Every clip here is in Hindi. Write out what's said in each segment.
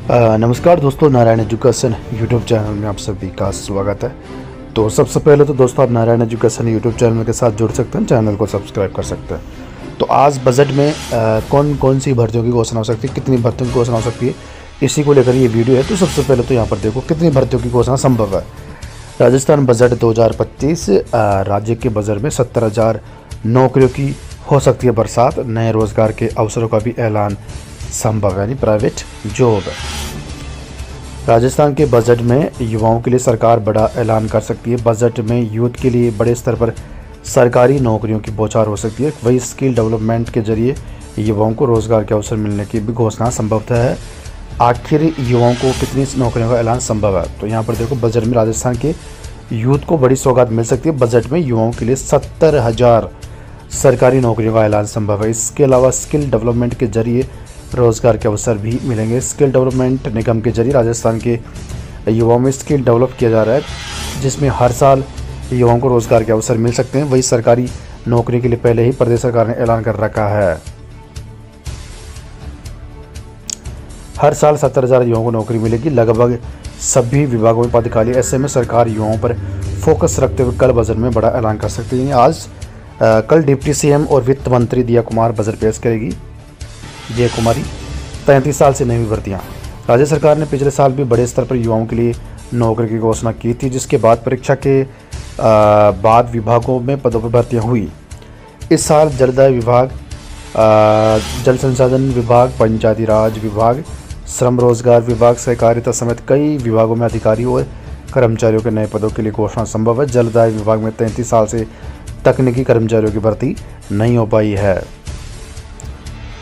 नमस्कार दोस्तों, नारायण एजुकेशन यूट्यूब चैनल में आप सभी का स्वागत है। तो सबसे पहले तो दोस्तों आप नारायण एजुकेशन यूट्यूब चैनल के साथ जुड़ सकते हैं, चैनल को सब्सक्राइब कर सकते हैं। तो आज बजट में कौन कौन सी भर्तियों की घोषणा हो सकती है, कितनी भर्तियों की घोषणा हो सकती है, इसी को लेकर ये वीडियो है। तो सबसे पहले तो यहाँ पर देखो कितनी भर्तियों की घोषणा संभव है। राजस्थान बजट 2025, राज्य के बजट में 70,000 नौकरियों की हो सकती है बरसात। नए रोजगार के अवसरों का भी ऐलान संभव है, यानी प्राइवेट जॉब। राजस्थान के बजट में युवाओं के लिए सरकार बड़ा ऐलान कर सकती है। बजट में यूथ के लिए बड़े स्तर पर सरकारी नौकरियों की बौछार हो सकती है। वही स्किल डेवलपमेंट के जरिए युवाओं को रोजगार के अवसर मिलने की भी घोषणा संभवतः है। आखिर युवाओं को कितनी नौकरियों का ऐलान संभव है, तो यहाँ पर देखो बजट में राजस्थान के यूथ को बड़ी सौगात मिल सकती है। बजट में युवाओं के लिए 70,000 सरकारी नौकरियों का ऐलान संभव है। इसके अलावा स्किल डेवलपमेंट के जरिए रोजगार के अवसर भी मिलेंगे। स्किल डेवलपमेंट निगम के जरिए राजस्थान के युवाओं में स्किल डेवलप किया जा रहा है, जिसमें हर साल युवाओं को रोजगार के अवसर मिल सकते हैं। वही सरकारी नौकरी के लिए पहले ही प्रदेश सरकार ने ऐलान कर रखा है। हर साल 70,000 युवाओं को नौकरी मिलेगी। लगभग सभी विभागों में पद खाली। ऐसे में सरकार युवाओं पर फोकस रखते हुए कल बजट में बड़ा ऐलान कर सकती है। आज कल डिप्टी सीएम और वित्त मंत्री दिया कुमार बजट पेश करेगी। जय कुमारी 33 साल से नई भर्तियाँ। राज्य सरकार ने पिछले साल भी बड़े स्तर पर युवाओं के लिए नौकरी की घोषणा की थी, जिसके बाद परीक्षा के बाद विभागों में पदों पर भर्तियाँ हुई। इस साल जलदाय विभाग, जल संसाधन विभाग, पंचायती राज विभाग, श्रम रोजगार विभाग, सहकारिता समेत कई विभागों में अधिकारियों और कर्मचारियों के नए पदों के लिए घोषणा संभव है। जलदाय विभाग में 33 साल से तकनीकी कर्मचारियों की भर्ती नहीं हो पाई है।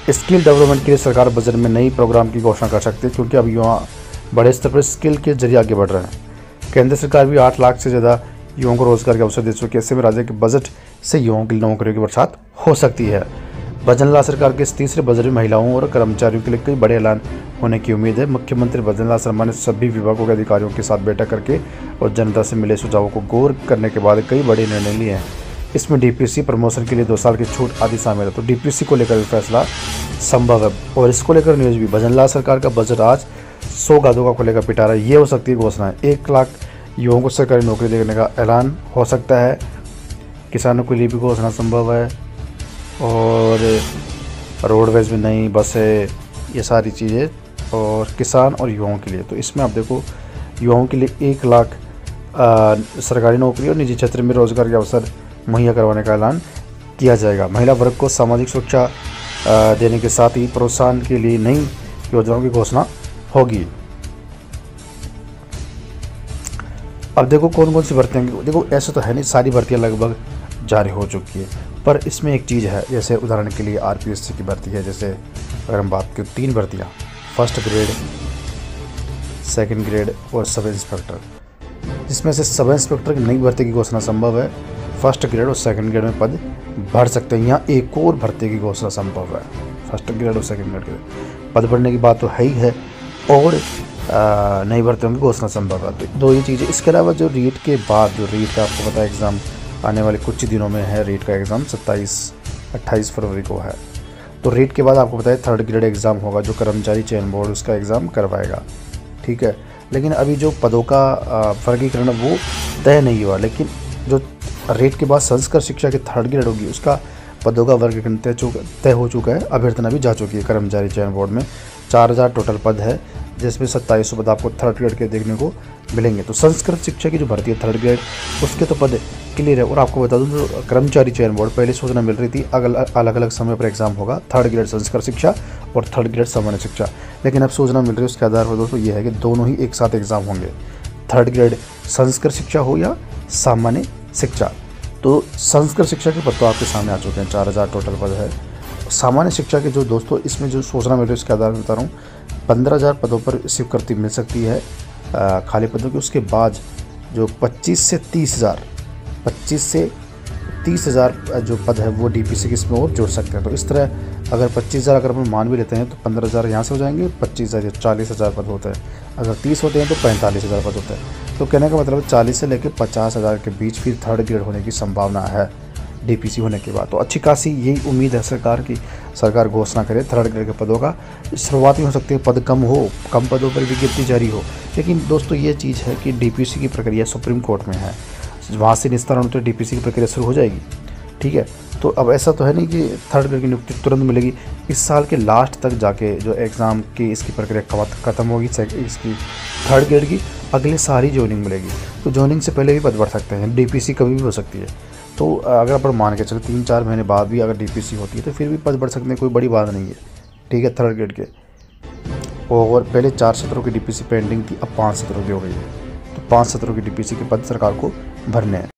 स्किल डेवलपमेंट के लिए सरकार बजट में नई प्रोग्राम की घोषणा कर सकती है, क्योंकि अब युवा बड़े स्तर पर स्किल के जरिए आगे बढ़ रहे हैं। केंद्र सरकार भी 8 लाख से ज़्यादा युवाओं को रोजगार के अवसर दे चुकी है। ऐसे में राज्य के बजट से युवाओं की नौकरियों की बरसात हो सकती है। भजनलाल सरकार के इस तीसरे बजट में महिलाओं और कर्मचारियों के लिए कई बड़े ऐलान होने की उम्मीद है। मुख्यमंत्री भजनलाल शर्मा ने सभी विभागों के अधिकारियों के साथ बैठक करके और जनता से मिले सुझावों को गौर करने के बाद कई बड़े निर्णय लिए हैं। इसमें डीपीसी प्रमोशन के लिए 2 साल की छूट आदि शामिल है। तो डीपीसी को लेकर भी फैसला संभव है। और इसको लेकर न्यूज़ भी, भजनलाल सरकार का बजट आज 100 गादों का खुलेगा पिटारा, ये हो सकती है घोषणा। 1 लाख युवाओं को सरकारी नौकरी देने का ऐलान हो सकता है। किसानों के लिए भी घोषणा संभव है। और रोडवेज में नई बसें, ये सारी चीज़ें, और किसान और युवाओं के लिए। तो इसमें आप देखो युवाओं के लिए 1 लाख सरकारी नौकरी और निजी क्षेत्र में रोजगार के अवसर मुहैया करवाने का ऐलान किया जाएगा। महिला वर्ग को सामाजिक सुरक्षा देने के साथ ही प्रोत्साहन के लिए नई योजनाओं की घोषणा होगी। अब देखो कौन कौन सी भर्तियाँ, देखो ऐसा तो है नहीं सारी भर्तियाँ लगभग जारी हो चुकी है, पर इसमें एक चीज़ है। जैसे उदाहरण के लिए आरपीएससी की भर्ती है। जैसे अगर हम बात करें 3 भर्तियाँ, फर्स्ट ग्रेड, सेकंड ग्रेड और सब इंस्पेक्टर, जिसमें से सब इंस्पेक्टर की नई भर्ती की घोषणा संभव है। फर्स्ट ग्रेड और सेकंड ग्रेड में पद बढ़ सकते हैं। यहाँ एक और भर्ती की घोषणा संभव है। फर्स्ट ग्रेड और सेकंड ग्रेड के पद बढ़ने की बात तो है ही है, और नई भर्तियों की घोषणा संभव है। तो 2 ही चीज़ें। इसके अलावा जो रीट के बाद, जो रीट का आपको पता है एग्ज़ाम आने वाले कुछ ही दिनों में है। रीट का एग्ज़ाम 27-28 फरवरी को है। तो रीट के बाद आपको पता है 3rd ग्रेड एग्ज़ाम होगा, जो कर्मचारी चयन बोर्ड उसका एग्ज़ाम करवाएगा। ठीक है, लेकिन अभी जो पदों का वर्गीकरण वो तय नहीं हुआ। लेकिन जो रेट के बाद संस्कृत शिक्षा की 3rd ग्रेड होगी, उसका पदों का वर्गीकरण तय हो चुका है। अभ्यर्थना भी जा चुकी है कर्मचारी चयन बोर्ड में। 4000 टोटल पद है, जिसमें 2700 पद आपको 3rd ग्रेड के देखने को मिलेंगे। तो संस्कृत शिक्षा की जो भर्ती है 3rd ग्रेड, उसके तो पद क्लियर है। और आपको बता दूं, जो कर्मचारी चयन बोर्ड पहले सूचना मिल रही थी अलग अलग समय पर एग्जाम होगा, 3rd ग्रेड संस्कृत शिक्षा और 3rd ग्रेड सामान्य शिक्षा। लेकिन अब सूचना मिल रही है उसके आधार पर दोस्तों ये है कि दोनों ही एक साथ एग्जाम होंगे, 3rd ग्रेड संस्कृत शिक्षा हो या सामान्य शिक्षा। तो संस्कृत शिक्षा के पद तो आपके सामने आ चुके हैं, 4000 टोटल पद है। सामान्य शिक्षा के जो दोस्तों इसमें जो सूचना मिल रही है उसके आधार पर बता रहा हूँ, 15,000 पदों पर स्वीकृति मिल सकती है खाली पदों की। उसके बाद जो 25 से 30,000 जो पद है वो डीपीसी के इसमें और जोड़ सकते हैं। तो इस तरह अगर 25,000 अगर हम मान भी लेते हैं तो 15,000 यहाँ से हो जाएंगे, 25,000 या 40,000 पद होता है। अगर 30 होते हैं तो 45,000 पद होता है। तो कहने का मतलब 40 से लेकर 50,000 के बीच फिर 3rd ग्रेड होने की संभावना है। डीपीसी होने के बाद। तो अच्छी खासी यही उम्मीद है सरकार की, सरकार घोषणा करे थर्ड ग्रेड के पदों का। शुरुआत में हो सकती है पद कम पदों पर विज्ञप्ति जारी हो, लेकिन दोस्तों ये चीज़ है कि डीपीसी की प्रक्रिया सुप्रीम कोर्ट में है, वहाँ से निस्तारण होते डीपीसी की प्रक्रिया शुरू हो जाएगी। ठीक है, तो अब ऐसा तो है नहीं कि थर्ड ग्रेड की नियुक्ति तुरंत मिलेगी। इस साल के लास्ट तक जाके जो एग्ज़ाम की इसकी प्रक्रिया ख़त्म होगी इसकी थर्ड ग्रेड की, अगले साल ही जॉइनिंग मिलेगी। तो जॉइनिंग से पहले भी पद बढ़ सकते हैं, डीपीसी कभी भी हो सकती है। तो अगर अपन मान के चलो 3-4 महीने बाद भी अगर डीपीसी होती है तो फिर भी पद बढ़ सकते हैं, कोई बड़ी बात नहीं है। ठीक है, थर्ड ग्रेड के और पहले 4 सत्रों की डीपीसी पेंडिंग थी, अब 5 सत्रों की हो गई है। तो 5 सत्रों की डीपीसी के पद सरकार को भरने हैं।